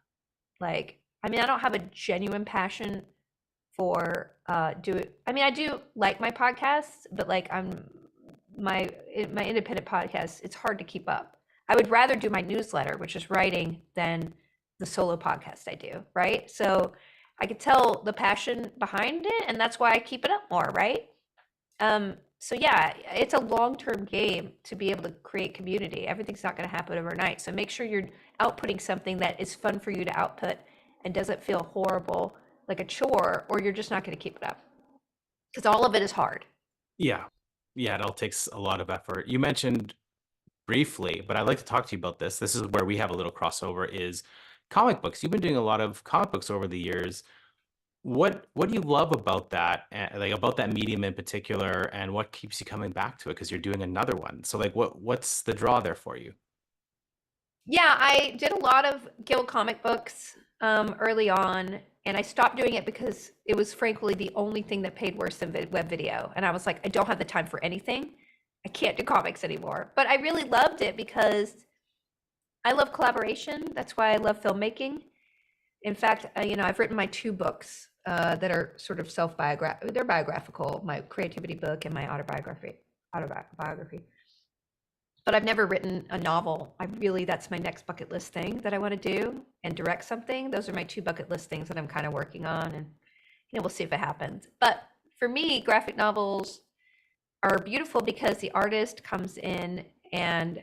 Like, I mean, I don't have a genuine passion for I mean, I do like my podcasts, but like my independent podcast, it's hard to keep up. I would rather do my newsletter, which is writing, than the solo podcast I do, right? So I could tell the passion behind it, and that's why I keep it up more, right? So yeah, it's a long-term game to be able to create community. Everything's not going to happen overnight. So make sure you're outputting something that is fun for you to output and doesn't feel horrible like a chore, or you're just not going to keep it up because all of it is hard. Yeah. Yeah, it all takes a lot of effort. You mentioned briefly, but I'd like to talk to you about this. This is where we have a little crossover is comic books. You've been doing a lot of comic books over the years. What do you love about that, like about that medium in particular, and what keeps you coming back to it? Because you're doing another one. So like what's the draw there for you? Yeah, I did a lot of Guild comic books early on, and I stopped doing it because it was frankly the only thing that paid worse than web video. And I was like, I don't have the time for anything. I can't do comics anymore. But I really loved it because I love collaboration. That's why I love filmmaking. In fact, I've written my two books that are sort of self-biographical. They're biographical, my creativity book and my autobiography. But I've never written a novel. That's my next bucket list thing that I want to do and direct something. Those are my two bucket list things that I'm kind of working on, and we'll see if it happens. But for me, graphic novels are beautiful because the artist comes in and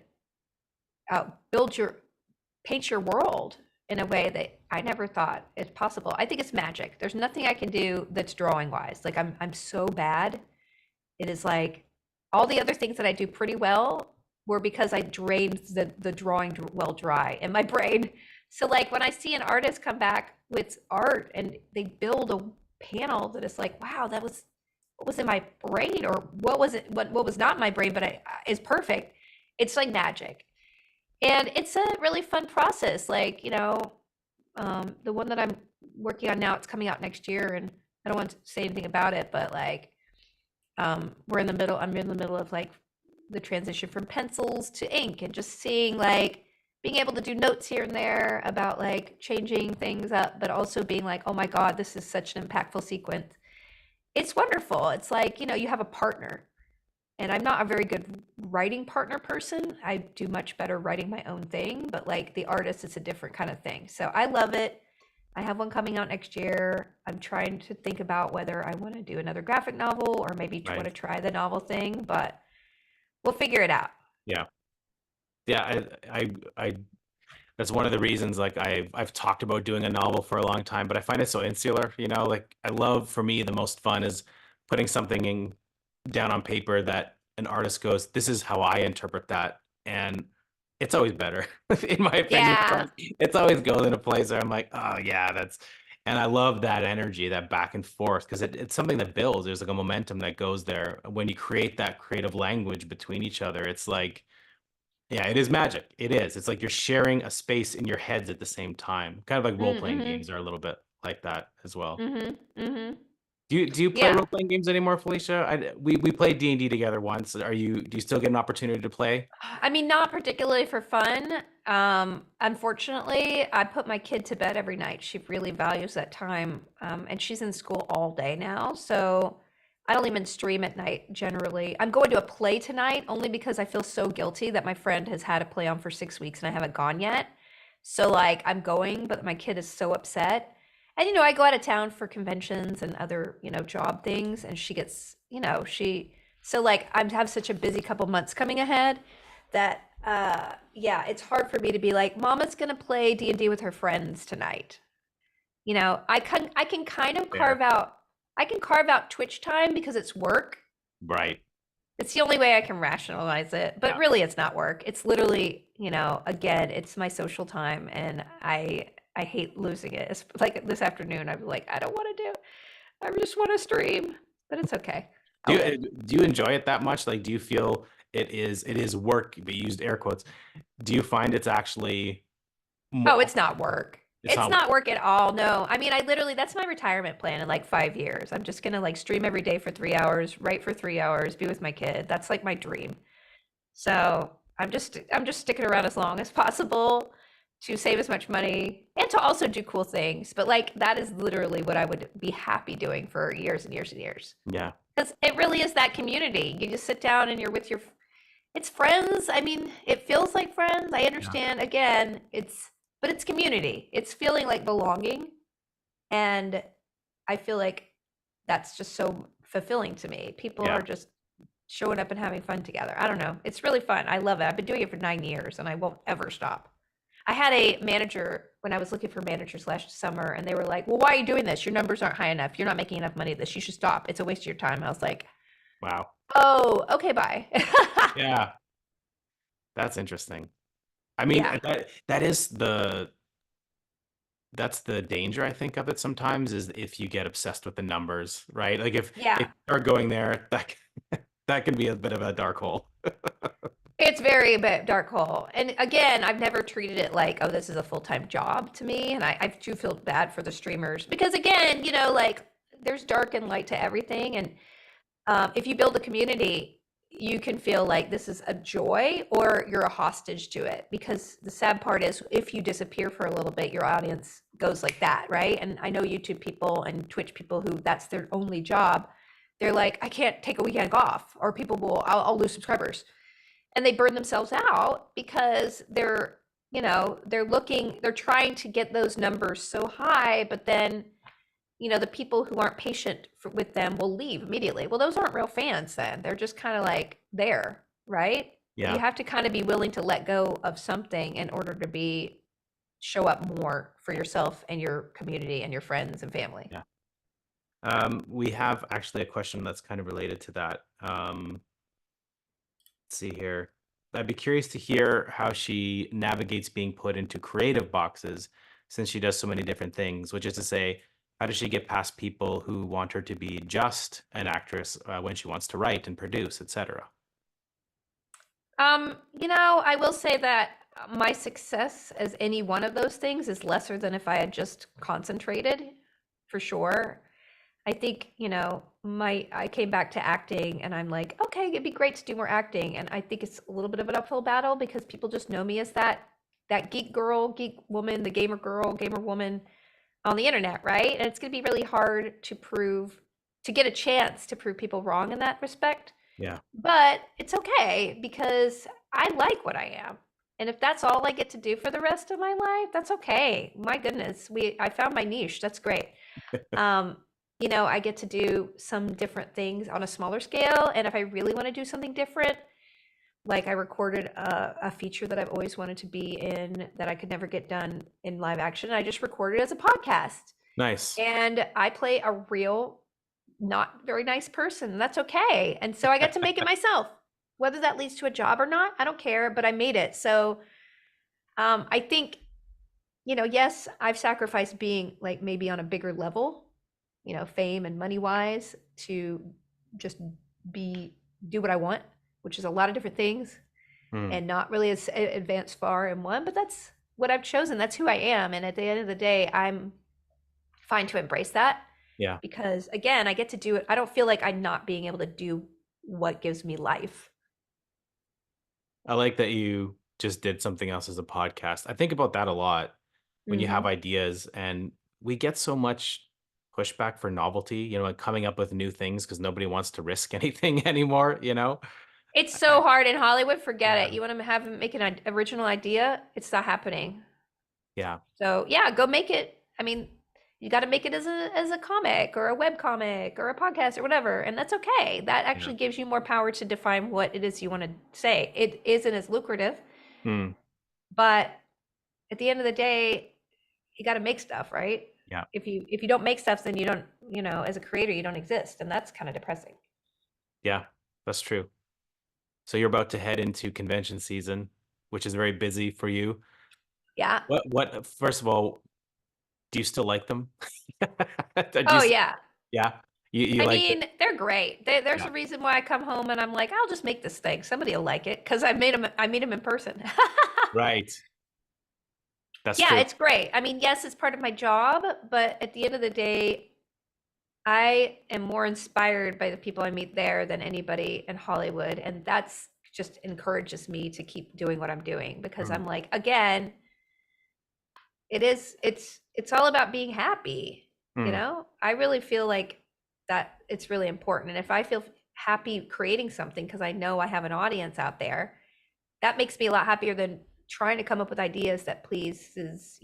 paints your world in a way that I never thought is possible. I think it's magic. There's nothing I can do that's drawing wise. Like I'm so bad. It is like all the other things that I do pretty well were because I drained the drawing well dry in my brain. So like when I see an artist come back with art and they build a panel that is like, wow, that was what was in my brain, or what was it, what was not in my brain, but is perfect. It's like magic. And it's a really fun process. Like, the one that I'm working on now, it's coming out next year, and I don't want to say anything about it, but like, I'm in the middle of like the transition from pencils to ink, and just seeing like being able to do notes here and there about like changing things up, but also being like, oh my God, this is such an impactful sequence. It's wonderful. It's like, you have a partner. And I'm not a very good writing partner person. I do much better writing my own thing, but like the artist, it's a different kind of thing. So I love it. I have one coming out next year. I'm trying to think about whether I want to do another graphic novel or maybe want Right. to try the novel thing, but we'll figure it out. Yeah. Yeah, I that's one of the reasons like I've talked about doing a novel for a long time, but I find it so insular, like I love for me the most fun is putting something down on paper that an artist goes, this is how I interpret that. And it's always better, in my opinion. Yeah. It's always goes in a place where I'm like, oh yeah, and I love that energy, that back and forth, because it's something that builds. There's like a momentum that goes there. When you create that creative language between each other, it's like, yeah, it is magic. It is. It's like you're sharing a space in your heads at the same time. Kind of like role-playing Mm-hmm. games are a little bit like that as well. Mm-hmm. Mm-hmm. Do you play Yeah. role-playing games anymore, Felicia? We played D&D together once. Do you still get an opportunity to play? I mean, not particularly for fun. Unfortunately, I put my kid to bed every night. She really values that time. And she's in school all day now. So I don't even stream at night generally. I'm going to a play tonight only because I feel so guilty that my friend has had a play on for 6 weeks and I haven't gone yet. So like I'm going, but my kid is so upset. And I go out of town for conventions and other, job things, and she gets, so like I have such a busy couple months coming ahead that yeah, it's hard for me to be like, Mama's gonna play D&D with her friends tonight. I can kind of There. carve out Twitch time because it's work. Right. It's the only way I can rationalize it, but Yeah. really it's not work. It's literally, again, it's my social time, and I hate losing it. It's like this afternoon, I'm like, I don't want to do. I just want to stream, but it's okay. Do I'll you live. do you enjoy it that much? Like, do you feel it is work, but you used air quotes. Do you find it's actually Oh, more, it's not work. it's It's not not work? work at all. No. I mean, I literally, that's my retirement plan in like 5 years. I'm just gonna like stream every day for 3 hours, write for 3 hours, be with my kid. That's like my dream. So I'm just sticking around as long as possible to save as much money and to also do cool things. But like that is literally what I would be happy doing for years and years and years. Yeah. Because it really is that community. You just sit down and you're with it's friends. I mean, it feels like friends. I Yeah. understand. Again, but it's community. It's feeling like belonging. And I feel like that's just so fulfilling to me. People Yeah. are just showing up and having fun together. I don't know. It's really fun. I love it. I've been doing it for 9 years and I won't ever stop. I had a manager when I was looking for managers last summer, and they were like, "Well, why are you doing this? Your numbers aren't high enough. You're not making enough money at this. You should stop. It's a waste of your time." I was like, Wow. "Oh, okay, bye." Yeah, that's interesting. I mean, Yeah, that is that's the danger I think of it sometimes is if you get obsessed with the numbers, right? Like if yeah. you start going there, that can be a bit of a dark hole. It's very a bit dark hole. And again, I've never treated it like, oh, this is a full-time job to me. And I do feel bad for the streamers because again, like there's dark and light to everything. And if you build a community, you can feel like this is a joy or you're a hostage to it. Because the sad part is if you disappear for a little bit, your audience goes like that, right? And I know YouTube people and Twitch people who that's their only job. They're like, I can't take a weekend off, or people will, I'll lose subscribers, and they burn themselves out because they're trying to get those numbers so high, but then the people who aren't patient with them will leave immediately. Well, those aren't real fans then. They're just kind of like there, right? You Yeah, have to kind of be willing to let go of something in order to show up more for yourself and your community and your friends and family. yeah. We have actually a question that's kind of related to that. Let's see here. I'd be curious to hear how she navigates being put into creative boxes since she does so many different things, which is to say, how does she get past people who want her to be just an actress when she wants to write and produce, etc.? I will say that my success as any one of those things is lesser than if I had just concentrated, for sure. I think, I came back to acting and I'm like, okay, it'd be great to do more acting. And I think it's a little bit of an uphill battle because people just know me as that geek girl, geek woman, the gamer girl, gamer woman on the internet, right? And it's going to be really hard to get a chance to prove people wrong in that respect. Yeah. But it's okay because I like what I am. And if that's all I get to do for the rest of my life, that's okay. My goodness, I found my niche. That's great. Um, I get to do some different things on a smaller scale. And if I really want to do something different, like I recorded a feature that I've always wanted to be in that I could never get done in live action. I just recorded it as a podcast. Nice. And I play a real, not very nice person. That's okay. And so I get to make it myself. Whether that leads to a job or not, I don't care, but I made it. So I think, yes, I've sacrificed being like maybe on a bigger level, fame and money wise, to just do what I want, which is a lot of different things Hmm. and not really as advanced far in one, but that's what I've chosen. That's who I am. And at the end of the day, I'm fine to embrace that Yeah. because again, I get to do it. I don't feel like I'm not being able to do what gives me life. I like that you just did something else as a podcast. I think about that a lot when you have Hmm. ideas, and we get so much pushback for novelty, like coming up with new things because nobody wants to risk anything anymore. It's so hard in Hollywood. Forget Yeah. it. You want to have him make an original idea? It's not happening. Yeah. So yeah, go make it. I mean, you got to make it as a comic or a web comic or a podcast or whatever, and that's okay. That Yeah. actually gives you more power to define what it is you want to say. It isn't as lucrative, Hmm. but at the end of the day, you got to make stuff, right? Yeah. If you don't make stuff, then you don't, as a creator, you don't exist, and that's kind of depressing. Yeah. That's true. So you're about to head into convention season, which is very busy for you. Yeah. First of all, do you still like them? Do you Oh still, yeah. yeah. You I like it? mean, they're great. There's Yeah. a reason why I come home and I'm like, I'll just make this thing. Somebody will like it because I meet them in person. Right. That's Yeah, true. it's great. I mean, yes, it's part of my job, but at the end of the day, I am more inspired by the people I meet there than anybody in Hollywood, and that's just encourages me to keep doing what I'm doing because Mm. I'm like, again, it's all about being happy, Mm. I really feel like that it's really important. And if I feel happy creating something because I know I have an audience out there, that makes me a lot happier than trying to come up with ideas that pleases,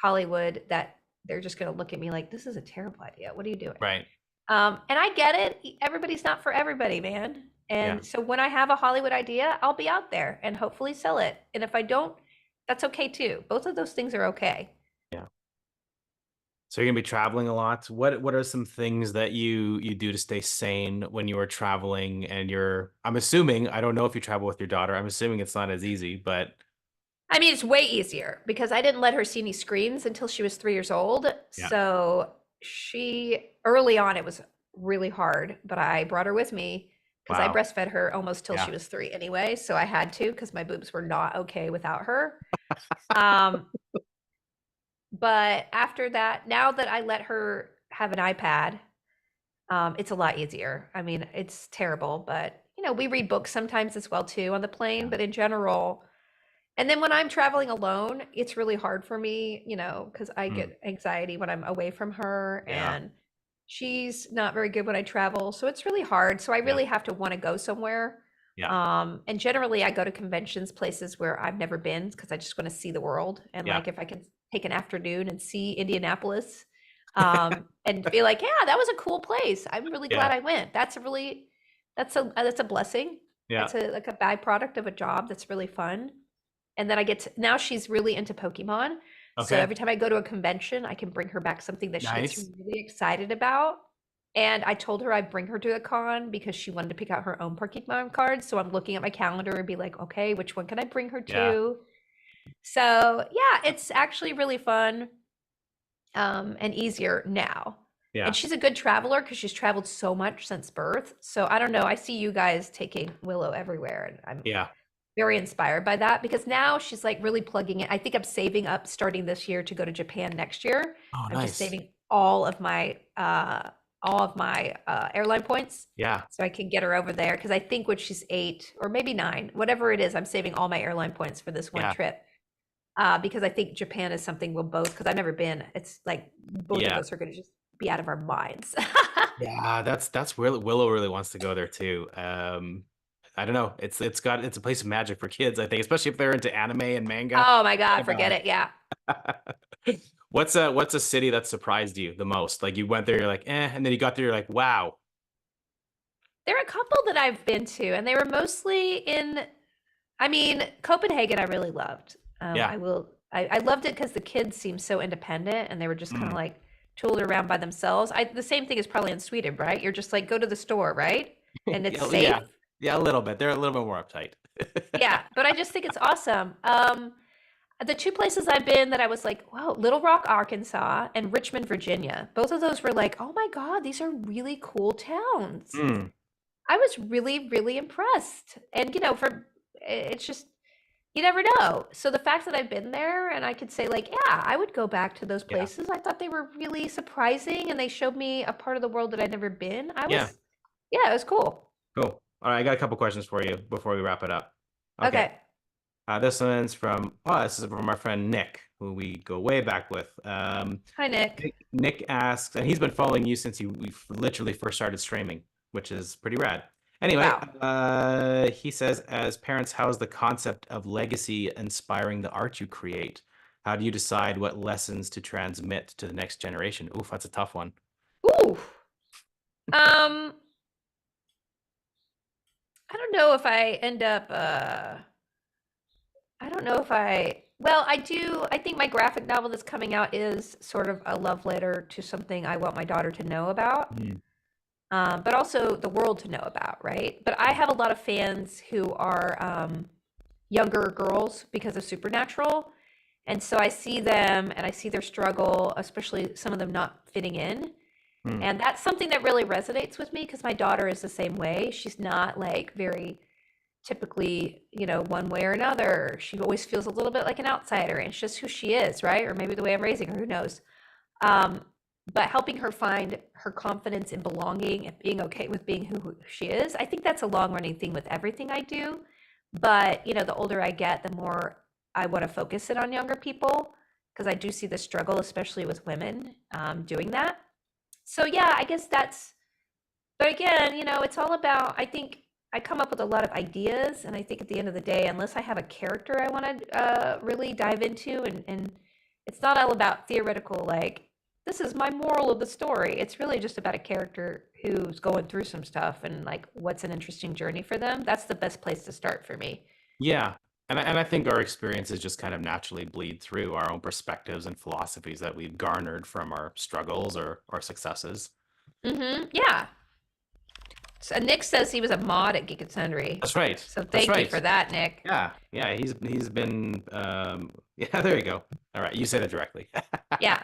Hollywood, that they're just going to look at me like, this is a terrible idea. What are you doing? Right. And I get it. Everybody's not for everybody, man. Yeah. And so when I have a Hollywood idea, I'll be out there and hopefully sell it. And if I don't, That's okay too. Both of those things are okay. Yeah. So you're gonna be traveling a lot. What are some things that you do to stay sane when you are traveling and I'm assuming, I don't know if you travel with your daughter. I'm assuming it's not as easy, but I mean, it's way easier because I didn't let her see any screens until she was 3 years old. yeah. So early on, it was really hard, but I brought her with me because I Wow. breastfed her almost till she Yeah. was 3 anyway. So I had to because my boobs were not okay without her. Um, but after that, now that I let her have an iPad, it's a lot easier. I mean, it's terrible, but we read books sometimes as well too on the plane, Yeah. but in general, and then when I'm traveling alone, it's really hard for me, because I Mm, get anxiety when I'm away from her, yeah. and she's not very good when I travel. So it's really hard. So I Yeah. really have to want to go somewhere. Yeah. And generally I go to conventions, places where I've never been because I just want to see the world. And Yeah. like if I can take an afternoon and see Indianapolis, and be like, yeah, that was a cool place. I'm really Yeah. glad I went. That's a blessing. Yeah. It's like a byproduct of a job that's really fun. And then now she's really into Pokemon. So Okay. every time I go to a convention, I can bring her back something that she gets Nice. really excited about. And I told her I'd bring her to a con because she wanted to pick out her own Pokemon cards. So I'm looking at my calendar and be like, okay, which one can I bring her Yeah. to? So yeah, it's actually really fun, and easier now. And Yeah. she's a good traveler because she's traveled so much since birth. So I don't know. I see you guys taking Willow everywhere, and I'm Yeah. very inspired by that because now she's like really plugging it. I think I'm saving up starting this year to go to Japan next year. Oh, I'm just nice. saving all of my airline points Yeah. so I can get her over there because I think when she's 8 or maybe 9, whatever it is, I'm saving all my airline points for this one Yeah. trip. Because I think Japan is something we'll both, because I've never been. It's like both of Yeah. us are going to just be out of our minds. Yeah. That's where Willow really wants to go there too. I don't know. It's a place of magic for kids, I think, especially if they're into anime and manga. Oh my God, forget And, it. Yeah. what's a city that surprised you the most? Like you went there, you're like, and then you got there, you're like, wow. There are a couple that I've been to, and they were mostly I mean, Copenhagen I really loved. Yeah. I loved it because the kids seemed so independent and they were just kind of Mm. like tooled around by themselves. The same thing is probably in Sweden, right? You're just like, go to the store, right? And it's Yeah, safe. yeah, yeah, a little bit. They're a little bit more uptight. Yeah, but I just think it's awesome. The two places I've been that I was like, wow, Little Rock, Arkansas, and Richmond, Virginia. Both of those were like, oh my God, these are really cool towns. Mm, I was really, really impressed. And it's just, you never know. So the fact that I've been there and I could say like, yeah, I would go back to those yeah, places. I thought they were really surprising and they showed me a part of the world that I'd never been. yeah, Yeah, it was cool. cool. All right, I got a couple questions for you before we wrap it up. Okay. Okay. This is from our friend Nick, who we go way back with. Hi, Nick. Nick asks, and he's been following you since we literally first started streaming, which is pretty rad. Anyway, Wow. he says, as parents, how's the concept of legacy inspiring the art you create? How do you decide what lessons to transmit to the next generation? Oof, that's a tough one. Ooh. Um, I don't know if I end up I don't know if well, I think my graphic novel that's coming out is sort of a love letter to something I want my daughter to know about, Mm, but also the world to know about, right? But I have a lot of fans who are younger girls because of Supernatural. And so I see them and I see their struggle, especially some of them not fitting in. mm, And that's something that really resonates with me because my daughter is the same way. She's not like very typically, one way or another. She always feels a little bit like an outsider, and it's just who she is, right? Or maybe the way I'm raising her, who knows? Um, but helping her find her confidence in belonging and being okay with being who she is, I think that's a long running thing with everything I do. But, the older I get, the more I want to focus it on younger people because I do see the struggle, especially with women doing that. So, yeah, I guess but again, it's all about, I think I come up with a lot of ideas, and I think at the end of the day, unless I have a character I want to really dive into, and it's not all about theoretical, like, this is my moral of the story. It's really just about a character who's going through some stuff and like what's an interesting journey for them. That's the best place to start for me. yeah. And I think our experiences just kind of naturally bleed through our own perspectives and philosophies that we've garnered from our struggles or our successes. Yeah. So Nick says he was a mod at Geek and Sundry. That's right. So That's thank you right. for that, Nick. Yeah, yeah, he's been yeah, there you go. All right, you said it directly. Yeah.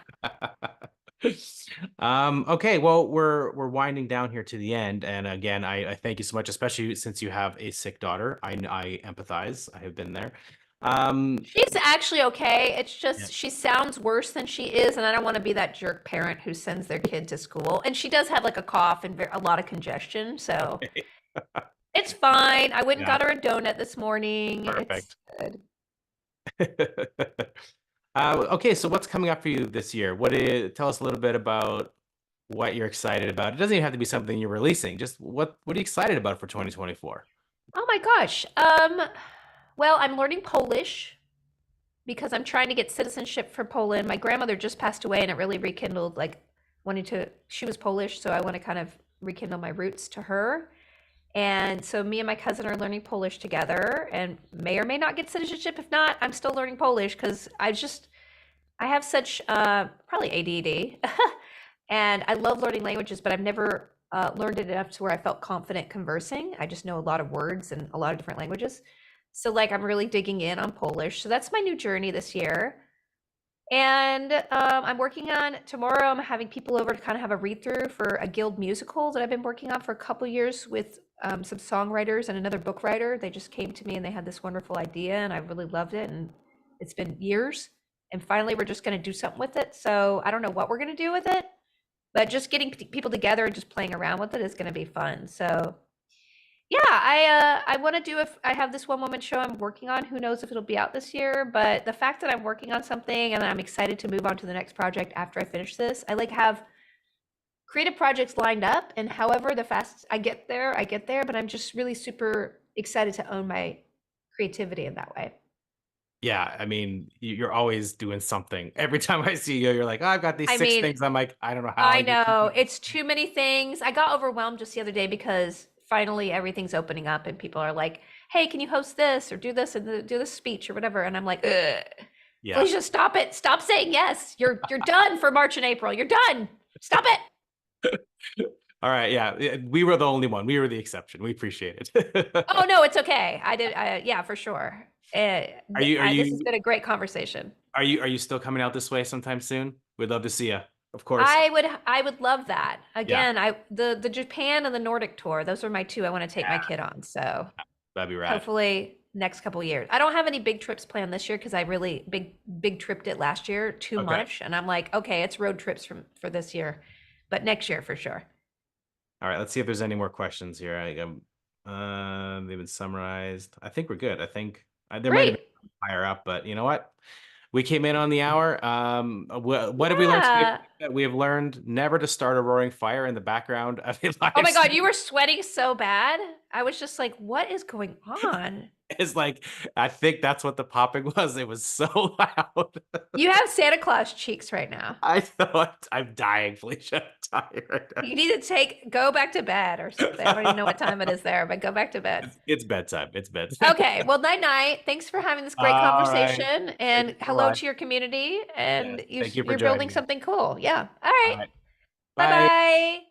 Okay, well, we're winding down here to the end, and again, I thank you so much, especially since you have a sick daughter. I empathize. I have been there. Um, She's actually okay. It's yeah. just she sounds worse than she is, and I don't want to be that jerk parent who sends their kid to school. And she does have like a cough and a lot of congestion, so it's fine. I went and Yeah, got her a donut this morning. It's perfect. good. Okay, so what's coming up for you this year? Tell us a little bit about what you're excited about. It doesn't even have to be something you're releasing. Just what are you excited about for 2024? Oh my gosh. Well, I'm learning Polish because I'm trying to get citizenship for Poland. My grandmother just passed away, and it really rekindled like wanting to. She was Polish, so I want to kind of rekindle my roots to her. And so me and my cousin are learning Polish together, and may or may not get citizenship. If not, I'm still learning Polish because I have such probably ADD, and I love learning languages, but I've never learned it enough to where I felt confident conversing. I just know a lot of words and a lot of different languages. So like I'm really digging in on Polish. So that's my new journey this year. And I'm working on tomorrow. I'm having people over to kind of have a read through for a guild musical that I've been working on for a couple years with some songwriters and another book writer. They just came to me and they had this wonderful idea, and I really loved it. And it's been years. And finally, we're just going to do something with it. So I don't know what we're going to do with it, but just getting people together and just playing around with it is going to be fun. So yeah, I want to do if I have this one woman show I'm working on. Who knows if it'll be out this year? But the fact that I'm working on something and I'm excited to move on to the next project after I finish this, I like have creative projects lined up, and however the fast I get there, I get there. But I'm just really super excited to own my creativity in that way. Yeah, I mean, you're always doing something. Every time I see you, you're like, oh, I've got these I six mean, things. I'm like, I don't know how I you keep know it. it's too many things. I got overwhelmed just the other day because finally everything's opening up and people are like, "Hey, can you host this or do this and do this speech or whatever?" And I'm like, ugh. Yeah. Felicia, stop it. Stop saying yes. You're done for March and April. You're done. Stop it. All right. Yeah. We were the only one. We were the exception. We appreciate Oh it. no, it's okay. Yeah, for sure. Are you are This has you been a great conversation. are you still coming out this way sometime soon? We'd love to see you. Of course. I would love that. Yeah. Again, the Japan and the Nordic tour, those are my two I want to take my Yeah. kid on. So That'd be rad. hopefully next couple years. I don't have any big trips planned this year because I really big tripped it last year too Okay. much, and I'm like, okay, it's road trips for this year, but next year for sure. All right. Let's see if there's any more questions here. They've been summarized. I think we're good. I think there might have Great. been higher up, but you know what? We came in on the hour. What have we learned today? Yeah. We have learned never to start a roaring fire in the background of a Oh live my God, stream. you were sweating so bad. I was just like, what is going on? It's like I think that's what the popping was. It was so loud. You have Santa Claus cheeks right now. I thought I'm dying, Felicia. I'm dying right You need to go back to bed or something. I don't even know what time it is there, but go back to bed. It's bedtime. It's bedtime. Okay, well, night night. Thanks for having this great All right. conversation, Thank you and so hello much. to your community. Yes. And Thank you for you're joining building me. something cool. Yeah. All All right. right. Bye Bye. bye.